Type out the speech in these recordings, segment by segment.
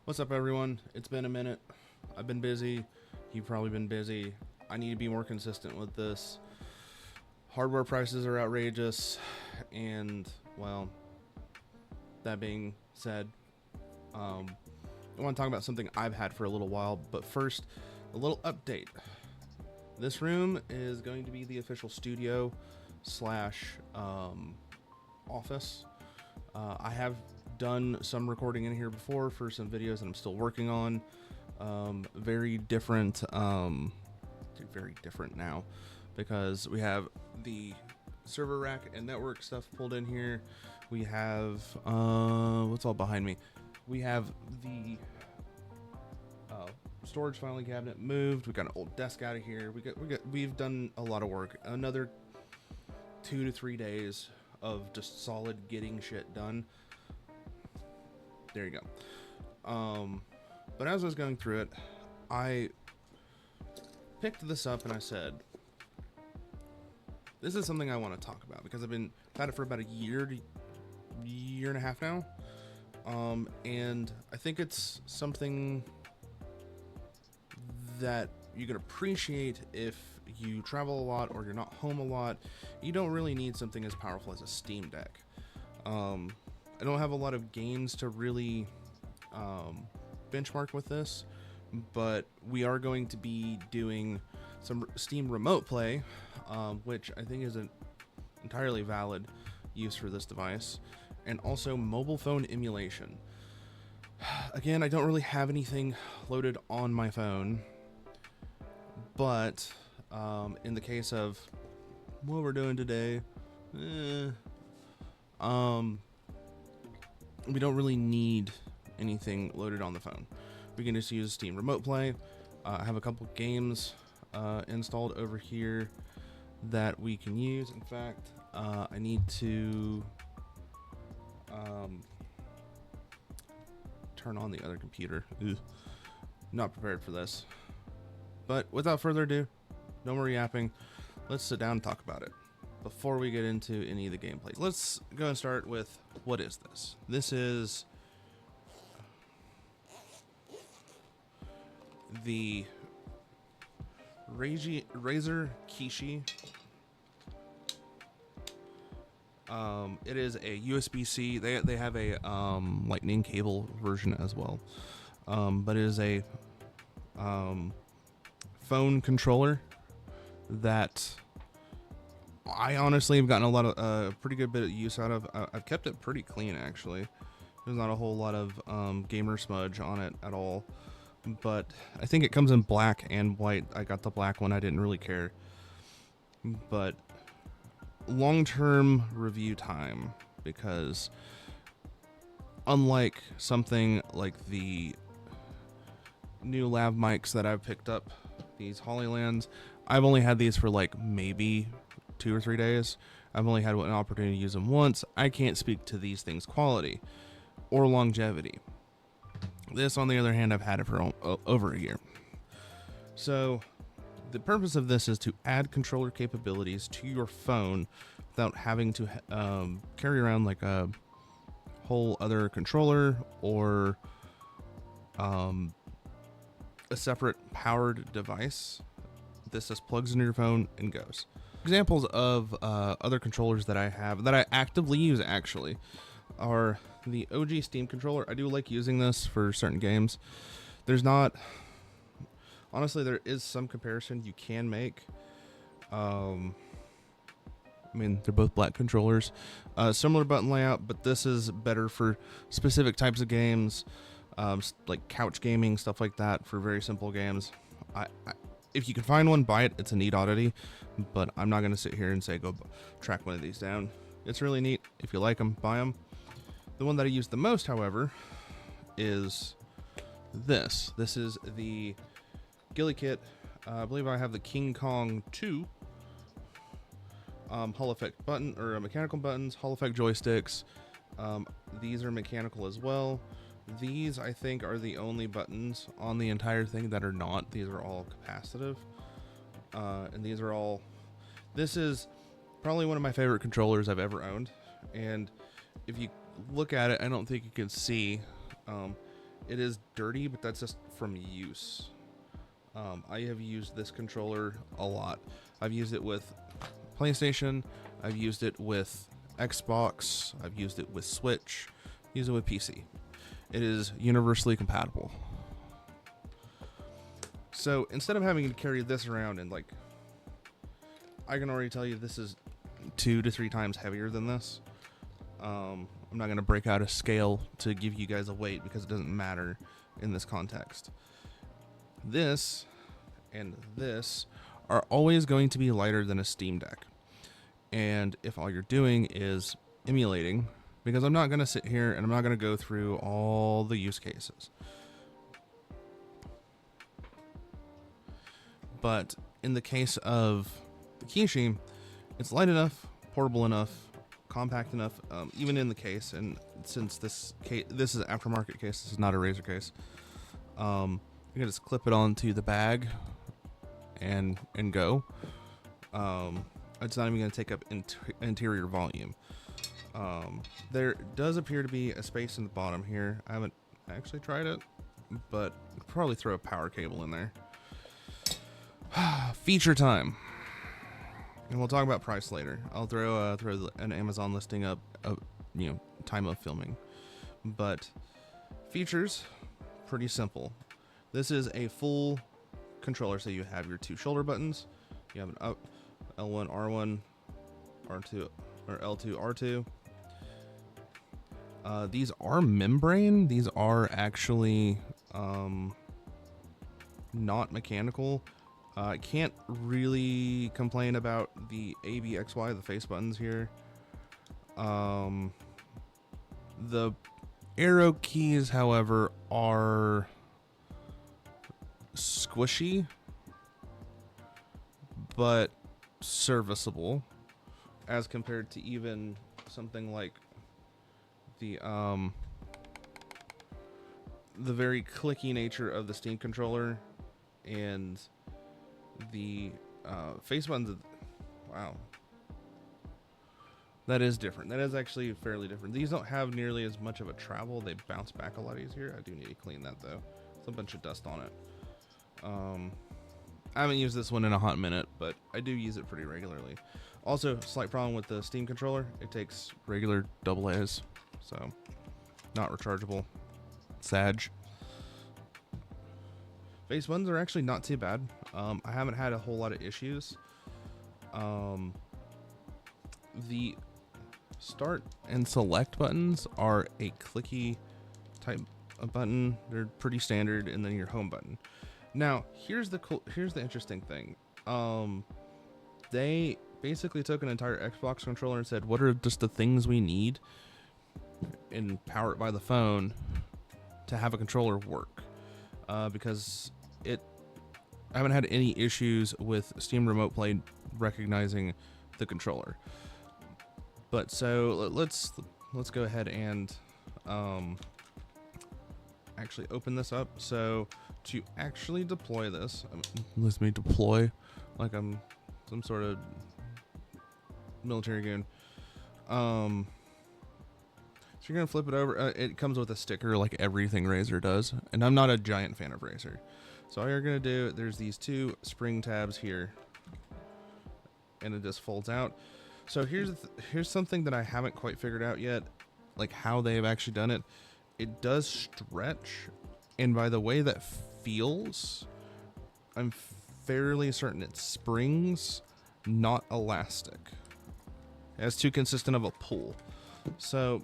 What's up, everyone? It's been a minute. I've been busy. You've probably been busy. I need to be more consistent with this. Hardware prices are outrageous, and, well, that being said, I want to talk about something I've had for a little while, but first, a little update. This room is going to be the official studio slash office. I have done some recording in here before for some videos that I'm still working on. Very different now, because we have the server rack and network stuff pulled in here. We have what's all behind me. We have the storage filing cabinet moved. We got an old desk out of here. We've done a lot of work. Another 2 to 3 days of just solid getting shit done. There you go. But as I was going through it, I picked this up and I said, this is something I want to talk about, because I've had it for about a year and a half now. And I think it's something that you can appreciate if you travel a lot or you're not home a lot. You don't really need something as powerful as a Steam Deck. I don't have a lot of games to really benchmark with this, but we are going to be doing some Steam Remote Play, which I think is an entirely valid use for this device, and also mobile phone emulation. Again, I don't really have anything loaded on my phone, but in the case of what we're doing today, we don't really need anything loaded on the phone. We can just use Steam Remote Play. I have a couple games installed over here that we can use. In fact, I need to turn on the other computer. Ugh. Not prepared for this. But without further ado, no more yapping. Let's sit down and talk about it. Before we get into any of the gameplay, let's go and start with, what is this? This is the Razer Kishi. It is a USB-C. They have a lightning cable version as well, but it is a phone controller that I honestly have gotten a lot of pretty good bit of use out of. I've kept it pretty clean, actually. There's not a whole lot of gamer smudge on it at all, but I think it comes in black and white. I got the black one. I didn't really care, but long-term review time, because unlike something like the new lav mics that I've picked up, these Hollylands, I've only had these for like maybe 2 or 3 days. I've only had an opportunity to use them once. I can't speak to these things' quality or longevity. This, on the other hand, I've had it for over a year. So the purpose of this is to add controller capabilities to your phone without having to carry around like a whole other controller or a separate powered device. This just plugs into your phone and goes. Examples of other controllers that I have that I actively use, actually, are the OG Steam controller. I do like using this for certain games. Honestly, there is some comparison you can make. I mean, they're both black controllers. Similar button layout, but this is better for specific types of games, like couch gaming, stuff like that, for very simple games. If you can find one, buy it. It's a neat oddity, but I'm not going to sit here and say go track one of these down. It's really neat. If you like them, buy them. The one that I use the most, however, is this. This is the Ghillie kit. I believe I have the King Kong 2 Hall effect button, or mechanical buttons, Hall effect joysticks. These are mechanical as well. These, I think, are the only buttons on the entire thing that are not. These are all capacitive. And these are all... This is probably one of my favorite controllers I've ever owned. And if you look at it, I don't think you can see. It is dirty, but that's just from use. I have used this controller a lot. I've used it with PlayStation, I've used it with Xbox, I've used it with Switch, used it with PC. It is universally compatible. So instead of having to carry this around and like, I can already tell you this is 2 to 3 times heavier than this. I'm not going to break out a scale to give you guys a weight because it doesn't matter in this context. This and this are always going to be lighter than a Steam Deck. And if all you're doing is emulating, because I'm not going to sit here and I'm not going to go through all the use cases. But in the case of the Kishi, it's light enough, portable enough, compact enough, even in the case. And since this is an aftermarket case, this is not a Razer case. You can just clip it onto the bag and go. It's not even going to take up interior volume. There does appear to be a space in the bottom here. I haven't actually tried it, but I'll probably throw a power cable in there. Feature time. And we'll talk about price later. I'll throw an Amazon listing up of, time of filming. But features, pretty simple. This is a full controller, so you have your 2 shoulder buttons. You have an up, L1, R1, R2, or L2, R2. These are membrane. These are actually not mechanical. I can't really complain about the A, B, X, Y, the face buttons here. The arrow keys, however, are squishy, but serviceable as compared to even something like the very clicky nature of the Steam controller and the face buttons. Wow, that is different. That is actually fairly different. These don't have nearly as much of a travel. They bounce back a lot easier. I do need to clean that though. There's a bunch of dust on it. I haven't used this one in a hot minute, but I do use it pretty regularly. Also, slight problem with the Steam controller. It takes regular AA's, so not rechargeable. Sag. Face buttons are actually not too bad. I haven't had a whole lot of issues. The start and select buttons are a clicky type of button. They're pretty standard, and then your home button. Now, here's the interesting thing. They basically took an entire Xbox controller and said, "What are just the things we need?" and power it by the phone to have a controller work. Because I haven't had any issues with Steam Remote Play recognizing the controller. But so let's go ahead and actually open this up. So to actually deploy this, let me deploy like I'm some sort of military goon. So you're gonna flip it over. It comes with a sticker like everything Razer does, and I'm not a giant fan of Razer. So all you're gonna do, there's these 2 spring tabs here, and it just folds out. So here's something that I haven't quite figured out yet, like how they have actually done it. It does stretch, and by the way that feels, I'm fairly certain it's springs, not elastic. It's too consistent of a pull. So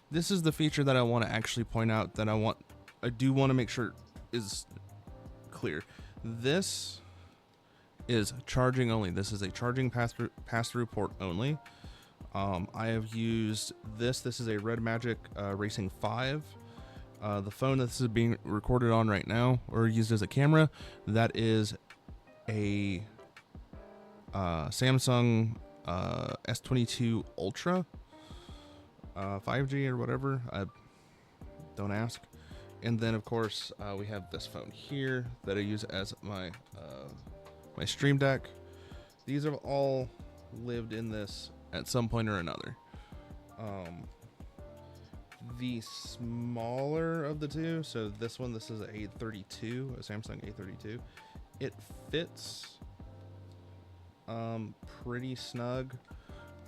this is the feature that I want to actually point out that I do want to make sure is clear. This is charging only. This is a charging pass-through port only. I have used this. This is a Red Magic Racing 5. The phone that this is being recorded on right now, or used as a camera, that is a Samsung S22 Ultra 5G or whatever. Don't ask. And then of course we have this phone here that I use as my my Stream Deck. These have all lived in this at some point or another. the smaller of the two. So this one, this is a 832, a Samsung 832. It fits pretty snug.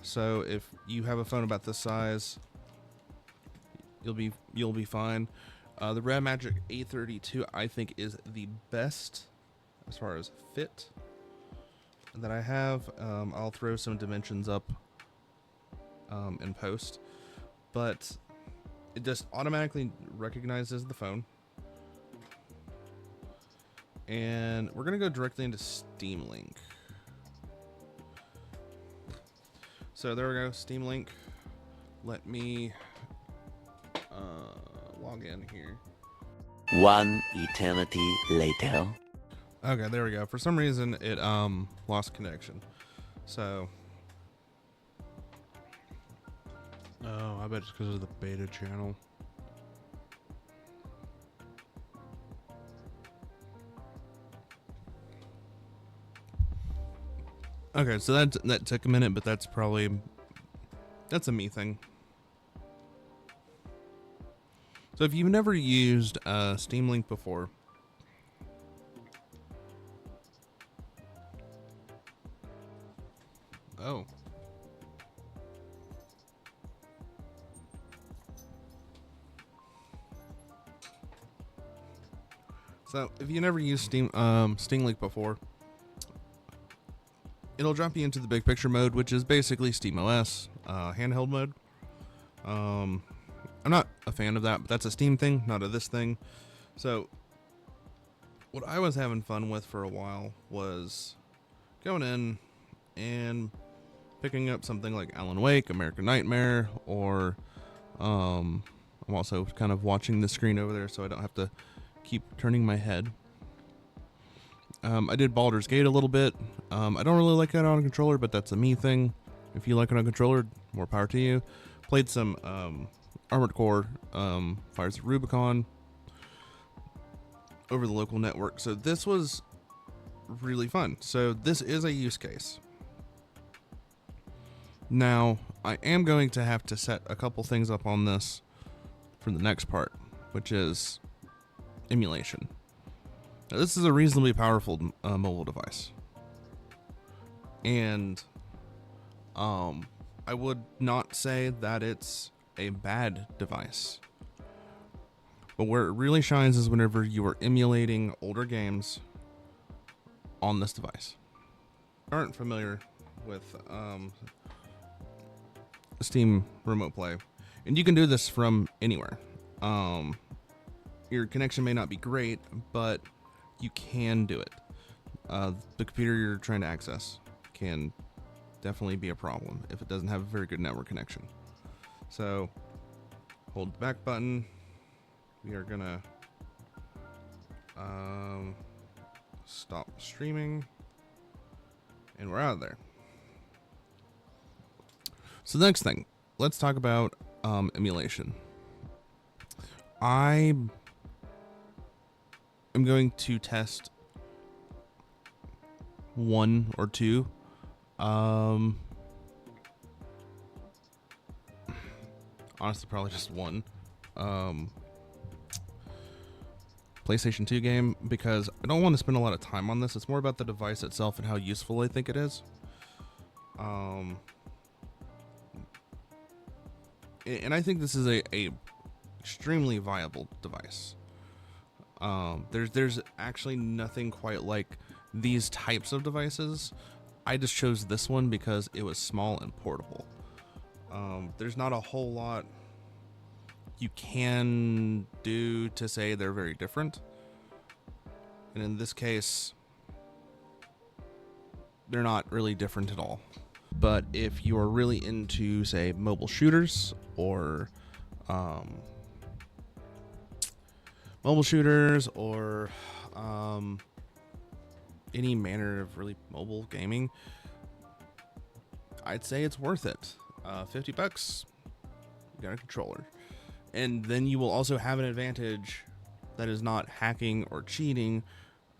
So if you have a phone about this size, you'll be fine. The Red Magic 832 I think is the best as far as fit that I have. I'll throw some dimensions up in post, but it just automatically recognizes the phone. And we're gonna go directly into Steam Link. So there we go, Steam Link. Let me log in here. One eternity later. Okay, there we go. For some reason, it lost connection. So, oh, I bet it's because of the beta channel. Okay, so that took a minute, but that's a me thing. So if you've never used Steam Link before, oh. So if you never used Steam Link before, it'll drop you into the big picture mode, which is basically SteamOS handheld mode. I'm not a fan of that, but that's a Steam thing, not a this thing. So what I was having fun with for a while was going in and picking up something like Alan Wake, American Nightmare, or I'm also kind of watching the screen over there so I don't have to keep turning my head. I did Baldur's Gate a little bit. I don't really like it on a controller, but that's a me thing. If you like it on a controller, more power to you. Played some Armored Core, Fires of Rubicon over the local network. So this was really fun. So this is a use case. Now, I am going to have to set a couple things up on this for the next part, which is emulation. Now, this is a reasonably powerful mobile device. And I would not say that it's a bad device. But where it really shines is whenever you are emulating older games on this device. Aren't familiar with Steam Remote Play, and you can do this from anywhere. Your connection may not be great, but you can do it. The computer you're trying to access can definitely be a problem if it doesn't have a very good network connection. So hold the back button. We are gonna stop streaming, and we're out of there. So the next thing, let's talk about emulation. I am going to test one or two honestly probably just one PlayStation 2 game, because I don't want to spend a lot of time on this. It's more about the device itself and how useful I think it is. And I think this is a extremely viable device. There's actually nothing quite like these types of devices. I just chose this one because it was small and portable. There's not a whole lot you can do to say they're very different. And in this case, they're not really different at all. But if you are really into, say, mobile shooters or any manner of really mobile gaming, I'd say it's worth it. $50, you got a controller. And then you will also have an advantage that is not hacking or cheating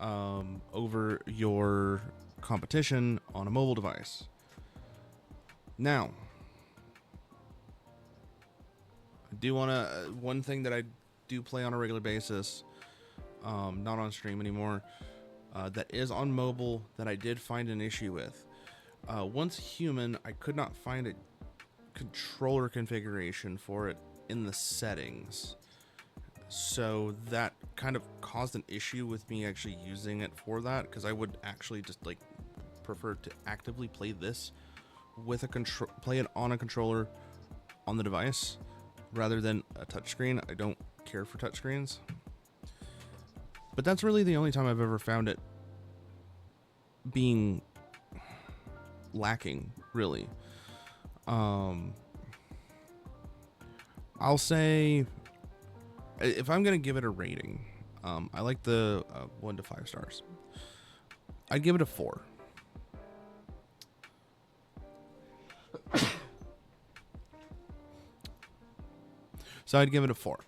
over your competition on a mobile device. Now, I do want to, one thing that I do play on a regular basis, not on stream anymore, that is on mobile that I did find an issue with. Once human, I could not find a controller configuration for it in the settings. So that kind of caused an issue with me actually using it for that, because I would actually just like prefer to actively play this with a play it on a controller on the device rather than a touchscreen. I don't care for touchscreens. But that's really the only time I've ever found it being lacking, really. I'll say, if I'm gonna give it a rating, I like the 1 to 5 stars. I'd give it a 4. So I'd give it a 4.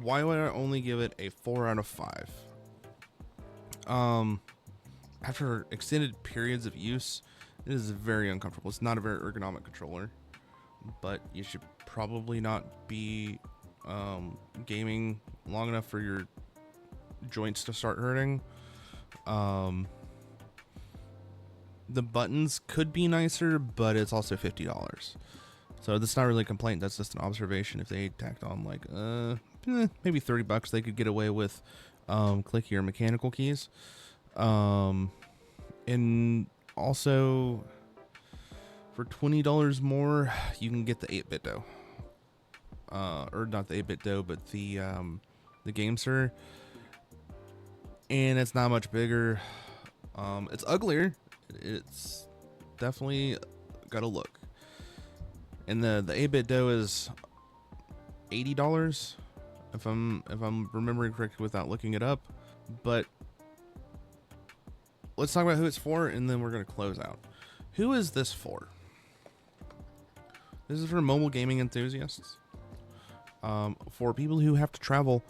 Why would I only give it a 4 out of 5? After extended periods of use, it is very uncomfortable. It's not a very ergonomic controller, but you should probably not be gaming long enough for your joints to start hurting. The buttons could be nicer, but it's also $50. So that's not really a complaint. That's just an observation. If they tacked on like maybe $30, they could get away with clickier mechanical keys. And also for $20 more, you can get the 8-bit dough. Or not the 8-bit dough, but the GameSir. And it's not much bigger. It's uglier. It's definitely got a look. And the 8-bit dough is $80, if I'm remembering correctly without looking it up. But let's talk about who it's for, and then we're gonna close out. Who is this for? This is for mobile gaming enthusiasts. For people who have to travel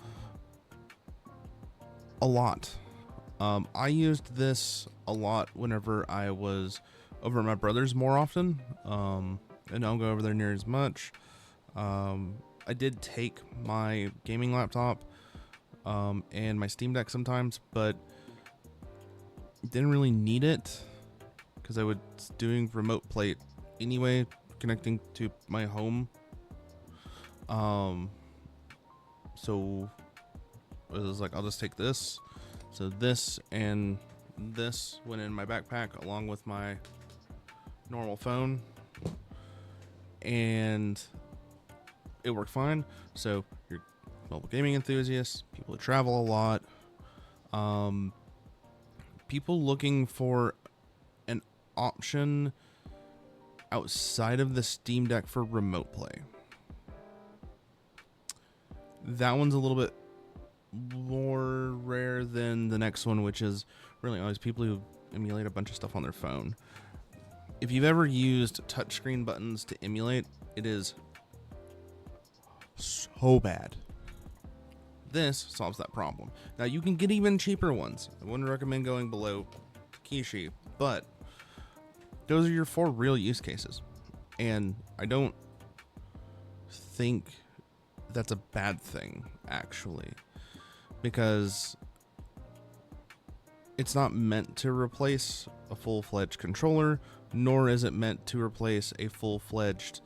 a lot. I used this a lot whenever I was over at my brother's more often. I don't go over there near as much. I did take my gaming laptop and my Steam Deck sometimes, but didn't really need it because I was doing remote play anyway, connecting to my home. So it was like, I'll just take this. So this and this went in my backpack along with my normal phone, and it worked fine. So you're mobile gaming enthusiasts, people who travel a lot, people looking for an option outside of the Steam Deck for remote play. That one's a little bit more rare than the next one, which is really always people who emulate a bunch of stuff on their phone. If you've ever used touchscreen buttons to emulate, it is so bad. This solves that problem. Now you can get even cheaper ones. I wouldn't recommend going below Kishi, but those are your 4 real use cases. And I don't think that's a bad thing, actually, because it's not meant to replace a full-fledged controller, nor is it meant to replace a full-fledged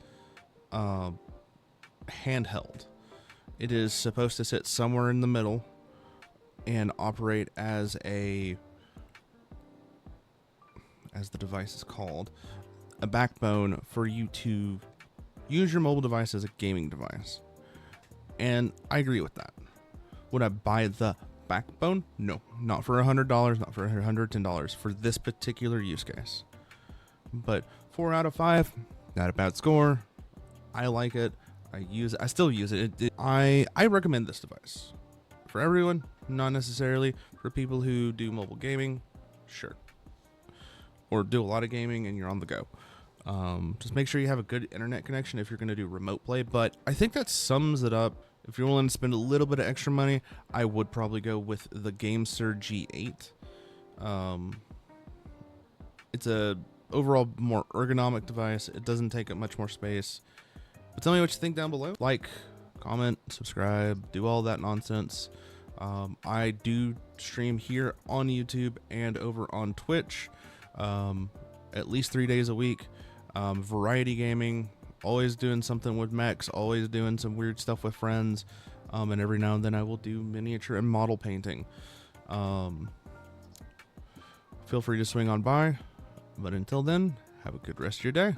handheld. It is supposed to sit somewhere in the middle and operate as the device is called, a backbone for you to use your mobile device as a gaming device. And I agree with that. Would I buy the backbone? No, not for $100, not for $110 for this particular use case. But 4 out of 5, not a bad score. I like it. I use it. I still use it. I recommend this device for everyone, not necessarily for people who do mobile gaming, sure, or do a lot of gaming and you're on the go. Just make sure you have a good internet connection if you're going to do remote play. But I think that sums it up. If you're willing to spend a little bit of extra money, I would probably go with the GameSir G8. It's a overall more ergonomic device. It doesn't take up much more space. But tell me what you think down below. Like, comment, subscribe, do all that nonsense. I do stream here on YouTube and over on Twitch at least 3 days a week. Variety gaming, always doing something with mechs, always doing some weird stuff with friends. And every now and then I will do miniature and model painting. Feel free to swing on by. But until then, have a good rest of your day.